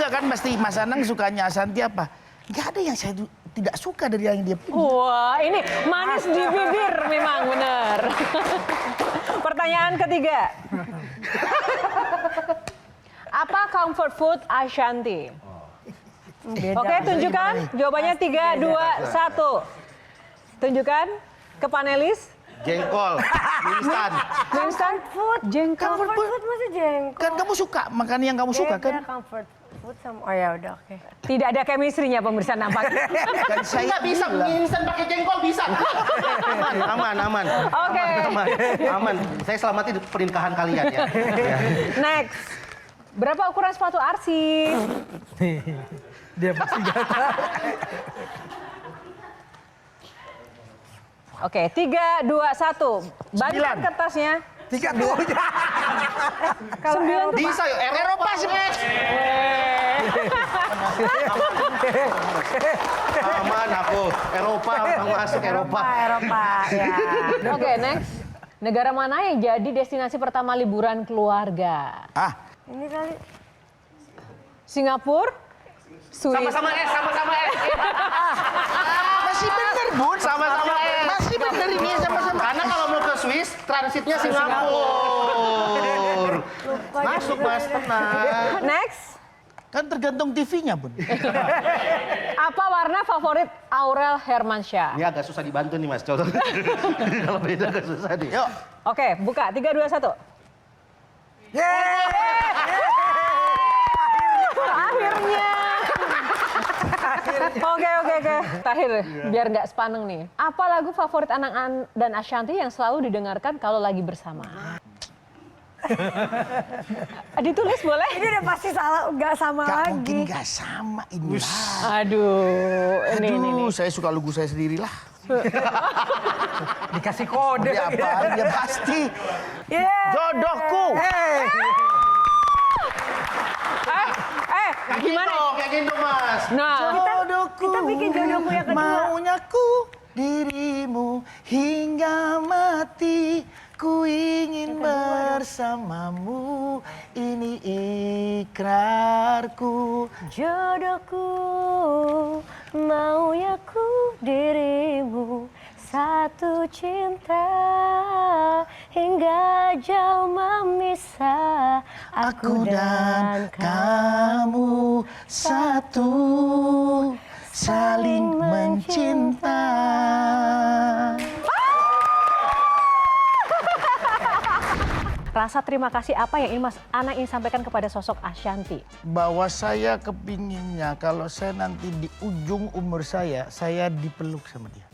juga kan pasti Mas Anang sukanya Ashanty apa? Gak ada yang saya tidak suka dari yang dia punya. Wah, ini manis di bibir memang benar. Pertanyaan ketiga. Apa comfort food Ashanty? Oke, tunjukkan jawabannya 3, 2, 1. Tunjukkan ke panelis. Jengkol, instan. Instant food, jengkol. Comfort food masih jengkol. Kan kamu suka makan yang kamu suka kan? Beda comfort food sama, oh ya udah oke. Tidak ada chemistry-nya pemirsa nampaknya. Kan saya Nggak bisa, mie instan pakai jengkol bisa. Aman. Oke. Aman. Saya selamatin pernikahan kalian ya. Next. Berapa ukuran sepatu Arsi? Dia pasti gak tahu. Oke, 3, 2, 1. Bagikan kertasnya. 3 tuh. Kalau 9 tuh, Bisa yuk, Eropa sih. Aman aku. Eropa, masuk Eropa. Eropa ya. Oke, next. Negara mana yang jadi destinasi pertama liburan keluarga? Ini kali. Singapura? Swiss? Sama-sama S. masih bener Bun. Sama-sama S. Masih bener ini sama-sama. Karena kalau mau ke Swiss, transitnya Singapura. Masuk Mas, tenang. Next. Kan tergantung TV-nya Bun. Apa warna favorit Aurel Hermansyah? Ini agak susah dibantu nih Mas, contoh. Kalau beda agak susah nih. Yuk. Oke, buka. 3, 2, 1. Akhirnya. Oke. Terakhir, biar nggak sepaneng nih. Apa lagu favorit Anang dan Ashanty yang selalu didengarkan kalau lagi bersama? Ditulis boleh? Ini udah pasti salah, nggak sama Gak lagi. mungkin gak sama ini. Aduh, ini. Saya suka lagu saya sendiri lah. Dikasih kode. Dia apa? Dia pasti. Yeah. Jodohku. Gimana? Kayak gitu Mas. Nah, Jodohku. Kita bikin jodohku yang kedua. Maunya ku dirimu hingga mati. Ku ingin bersamamu. Ini ikrarku. Jodohku, maunya ku dirimu, satu cinta hingga jauh memisah Aku dan kamu satu, saling mencinta. rasa terima kasih apa yang Mas Anang ingin sampaikan kepada sosok Ashanty? Bahwa saya kepinginnya kalau saya nanti di ujung umur saya dipeluk sama dia.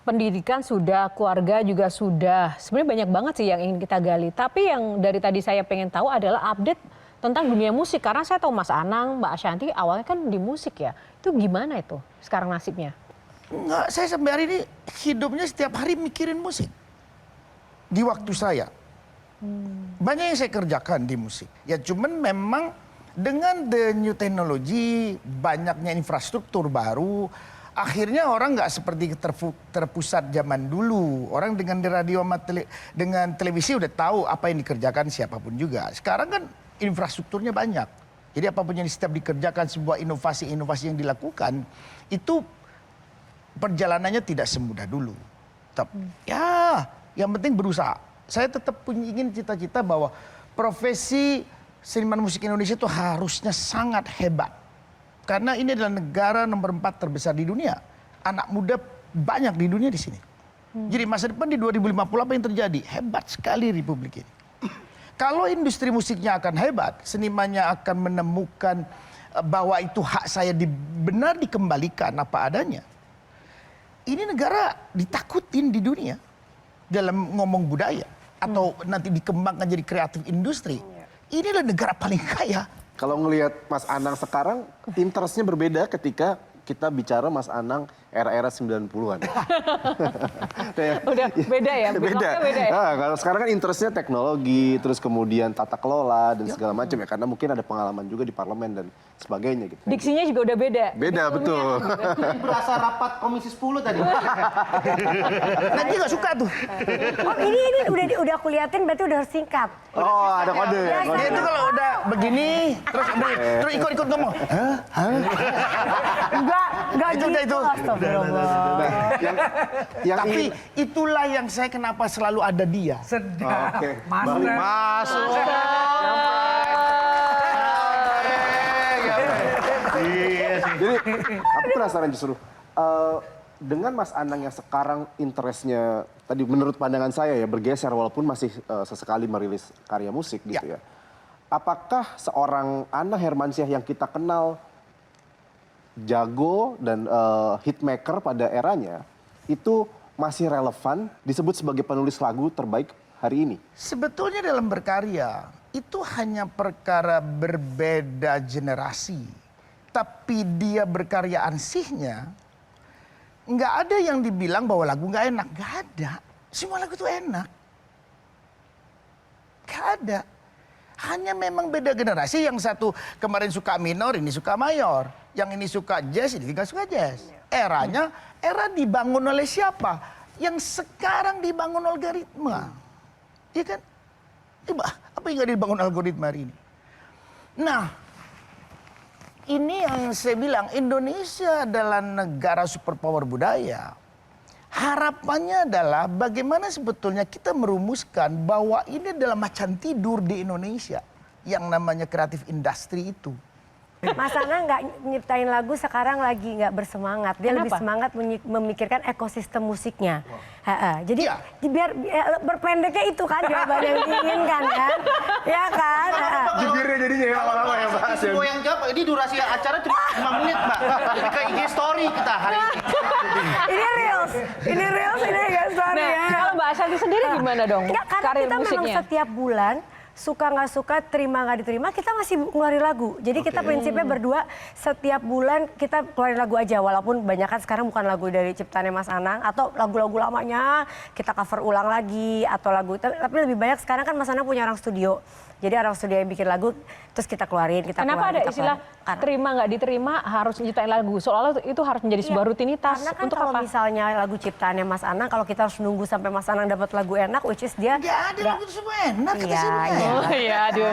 Pendidikan sudah, keluarga juga sudah. Sebenarnya banyak banget sih yang ingin kita gali. Tapi yang dari tadi saya pengen tahu adalah update tentang dunia musik. Karena saya tahu Mas Anang, Mbak Ashanty awalnya kan di musik ya. Itu gimana itu sekarang nasibnya? Enggak, saya sampai hari ini hidupnya setiap hari mikirin musik. Di waktu saya. Banyak yang saya kerjakan di musik. Ya cuman memang dengan the new technology, banyaknya infrastruktur baru, akhirnya orang nggak seperti terpusat zaman dulu. Orang dengan di radio sama dengan televisi udah tahu apa yang dikerjakan siapapun juga. Sekarang kan infrastrukturnya banyak. Jadi apapun yang setiap dikerjakan, sebuah inovasi-inovasi yang dilakukan, itu perjalanannya tidak semudah dulu. Ya, yang penting berusaha. Saya tetap ingin cita-cita bahwa profesi seniman musik Indonesia itu harusnya sangat hebat. Karena ini adalah negara nomor 4 terbesar di dunia. Anak muda banyak di dunia di sini. Jadi masa depan di 2050 apa yang terjadi? Hebat sekali Republik ini. Kalau industri musiknya akan hebat, senimannya akan menemukan bahwa itu hak saya benar dikembalikan apa adanya. Ini negara ditakutin di dunia dalam ngomong budaya. Atau nanti dikembangkan jadi kreatif industri. Inilah negara paling kaya. Kalau ngelihat Mas Anang sekarang, interestnya berbeda ketika kita bicara Mas Anang era-era 90-an. Udah beda ya? Beda. Bloknya beda ya? Nah, kalau sekarang kan interestnya teknologi, terus kemudian tata kelola dan segala macam ya. Karena mungkin ada pengalaman juga di parlemen dan sebagainya gitu. Diksinya juga udah beda. Beda, betul. Berasa rapat komisi 10 tadi. Nanti nggak suka tuh. Oh ini udah aku liatin berarti udah harus singkat. Oh, ada kode ya. Biasa. Dia itu kalau udah begini, terus ikut-ikut ngomong. Enggak Itu gitu. udah itu. Astagfirullah. Nah, yang Tapi ingin... itulah yang saya kenapa selalu ada dia. Sedap. Oke. Master. Masuk. Jadi aku penasaran justru dengan Mas Anang yang sekarang interestnya tadi menurut pandangan saya ya bergeser walaupun masih sesekali merilis karya musik gitu ya. Apakah seorang Anang Hermansyah yang kita kenal jago dan hitmaker pada eranya itu masih relevan disebut sebagai penulis lagu terbaik hari ini? Sebetulnya dalam berkarya itu hanya perkara berbeda generasi. Tapi dia berkarya ansihnya, nggak ada yang dibilang bahwa lagu nggak enak. Nggak ada. Semua lagu itu enak. Nggak ada. Hanya memang beda generasi. Yang satu kemarin suka minor, ini suka mayor. Yang ini suka jazz, ini nggak suka jazz. Eranya, era dibangun oleh siapa? Yang sekarang dibangun algoritma. Iya kan? Coba, apa yang nggak dibangun algoritma hari ini? Nah, ini yang saya bilang, Indonesia adalah negara superpower budaya. Harapannya adalah bagaimana sebetulnya kita merumuskan bahwa ini adalah macan tidur di Indonesia. Yang namanya kreatif industri itu. Mas Anang nggak nyiptain lagu sekarang lagi nggak bersemangat. Dia lebih Kenapa? semangat memikirkan ekosistem musiknya. Jadi Iya. biar berpendeknya itu kan jawaban yang diinginkan kan. Ya kan? Jubirnya jadinya lama-lama ya Pak. Semua yang jawab, ini durasi acara cuma 5 menit, Mbak. Lebih ke IG story kita hari ini. Ini reels, ini gak sorry Nah, ya. kalau Mbak Ashanti sendiri gimana dong? Enggak, karena Karir kita memang musiknya. setiap bulan suka nggak suka, terima nggak diterima, kita masih ngeluarin lagu. Jadi kita prinsipnya berdua setiap bulan kita keluarin lagu aja. Walaupun banyak kan sekarang bukan lagu dari ciptaannya Mas Anang atau lagu-lagu lamanya kita cover ulang lagi atau lagu. Tapi lebih banyak sekarang kan Mas Anang punya orang studio. Jadi orang studio yang bikin lagu terus kita keluarin. Kenapa ada istilah terima nggak diterima harus nyiptain lagu? Soalnya itu harus menjadi sebuah rutinitas. Karena kan Untuk kalau apa? misalnya lagu ciptaannya Mas Anang, kalau kita harus nunggu sampai Mas Anang dapat lagu enak, which is dia Nggak ada lagu itu semua enak. kata Iya, saya bilang. iya. Oh iya, aduh.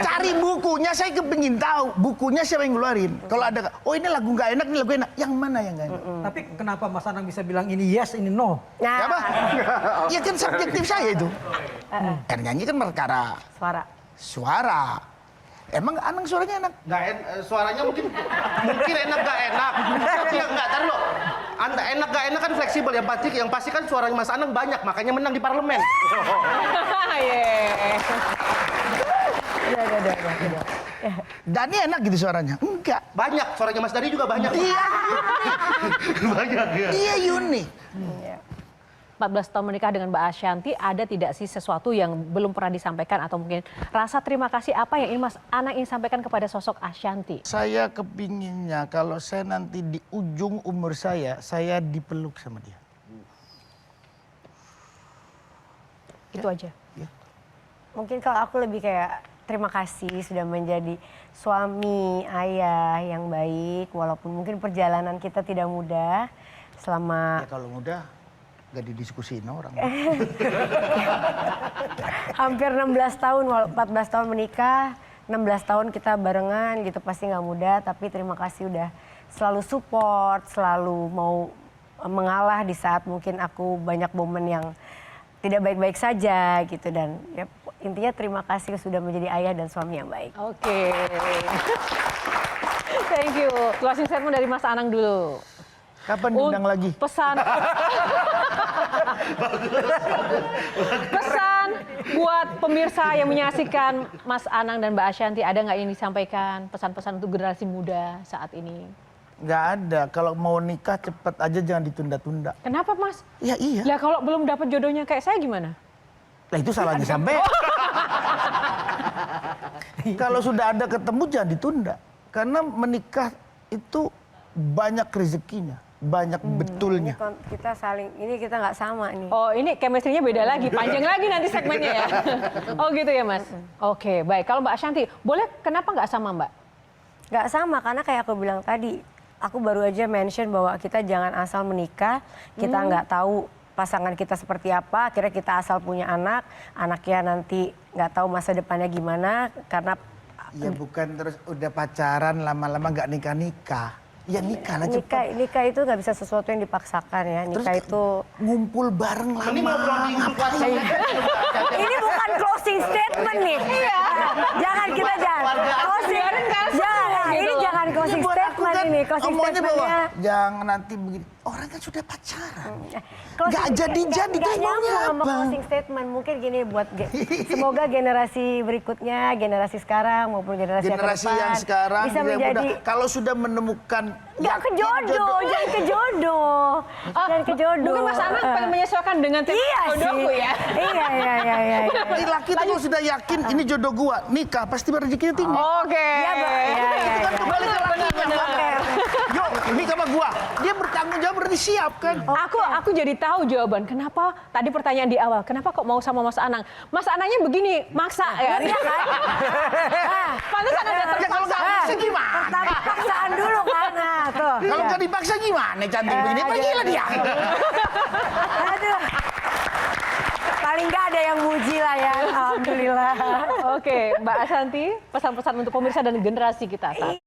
Cari bukunya, saya kepingin tahu bukunya siapa yang ngeluarin. Kalau ada, oh ini lagu nggak enak, ini lagu enak. Yang mana yang nggak enak? Tapi kenapa Mas Anang bisa bilang ini yes, ini no? Nah, Apa? Ya kan subjektif saya itu. Kan nyanyi kan perkara suara. Emang Anang suaranya enak? Suaranya mungkin enak gak enak. Tapi enggak, tar lo. Enak gak enak kan fleksibel. Yang pasti kan suaranya Mas Anang banyak, makanya menang di parlemen. udah. Dani enak gitu suaranya? Enggak. Banyak, suaranya Mas Dani juga banyak. Iya, Banyak ya. dia unik. 14 tahun menikah dengan Mbak Ashanti, ada tidak sih sesuatu yang belum pernah disampaikan atau mungkin rasa terima kasih apa yang ingin Mas Anang ingin sampaikan kepada sosok Ashanti? Saya kepinginnya kalau saya nanti di ujung umur saya dipeluk sama dia. Itu aja. Mungkin kalau aku lebih kayak terima kasih sudah menjadi suami, ayah yang baik. Walaupun mungkin perjalanan kita tidak mudah selama Ya kalau mudah gak didiskusiin orang. hampir 16 tahun, 14 tahun menikah, 16 tahun kita barengan gitu, pasti nggak mudah. Tapi terima kasih udah selalu support, selalu mau mengalah di saat mungkin aku banyak momen yang tidak baik-baik saja gitu. Dan ya, intinya terima kasih sudah menjadi ayah dan suami yang baik. Oke. Thank you. Closing statement dari Mas Anang dulu. Kapan diundang lagi? Pesan buat pemirsa yang menyaksikan Mas Anang dan Mbak Ashanti, ada nggak yang disampaikan pesan-pesan untuk generasi muda saat ini? Nggak ada. Kalau mau nikah cepet aja, jangan ditunda-tunda. Kenapa Mas? Ya iya. Lah kalau belum dapat jodohnya kayak saya gimana? Lah itu salahnya sampai. Kalau sudah ada ketemu jangan ditunda. Karena menikah itu banyak rezekinya, banyak betulnya. Kita saling, ini kita nggak sama nih. Oh, ini chemistry-nya beda lagi, panjang lagi nanti segmennya ya. Oh gitu ya Mas. Oke, baik. Kalau Mbak Ashanti, boleh kenapa nggak sama Mbak? Nggak sama karena kayak aku bilang tadi, aku baru aja mention bahwa kita jangan asal menikah, kita nggak tahu pasangan kita seperti apa, akhirnya kita asal punya anak, anaknya nanti nggak tahu masa depannya gimana karena Ya bukan terus udah pacaran lama-lama nggak nikah-nikah. Ya nikah lah cepat. nikah itu nggak bisa sesuatu yang dipaksakan ya. Nikah itu Ngumpul bareng lama. Ini ngobrol di grup WhatsApp. ini bukan closing statement nih. Iya. Jangan kita jangan. Closing. Jangan. Ini jangan closing Buat aku statement kan ini. Closing omongannya bahwa statementnya. jangan nanti begini. Orang kan sudah pacaran. Closing- Nggak jadi-jadi, nggak terus maunya nyambung sama apa? closing statement. Mungkin gini buat semoga generasi berikutnya, generasi sekarang maupun generasi yang ke Generasi depan yang sekarang bisa juga menjadi mudah. Kalau sudah menemukan nggak ke yakin jodoh, jangan ke jodoh. Jangan ke jodoh. Mungkin Mas Anang pengen menyesuaikan dengan tipe Iya sih. jodohku ya. Iya. Ini laki tuh kalau sudah yakin ini jodoh gua, nikah pasti rezekinya tinggi. Oke. Iya, Mbak. Iya. Itu kan kembali ke lakinya, Pak. Yuk, nikah sama gua. Dia bertanggung jawab, berarti siap kan? Aku jadi tahu jawaban kenapa tadi pertanyaan di awal, kenapa kok mau sama Mas Anang? Mas Anangnya begini, maksa ya. Iya kan? Pantesan ada Ya kalau terpaksa. nggak bisa gimana? Pertama paksaan dulu kan. Nah, tuh. Kalau nggak dipaksa gimana cantik begini? Pergilah dia. Aduh. Paling nggak ada yang muji lah ya. Alhamdulillah. Oke, Mbak Ashanti, pesan-pesan untuk pemirsa dan generasi kita saat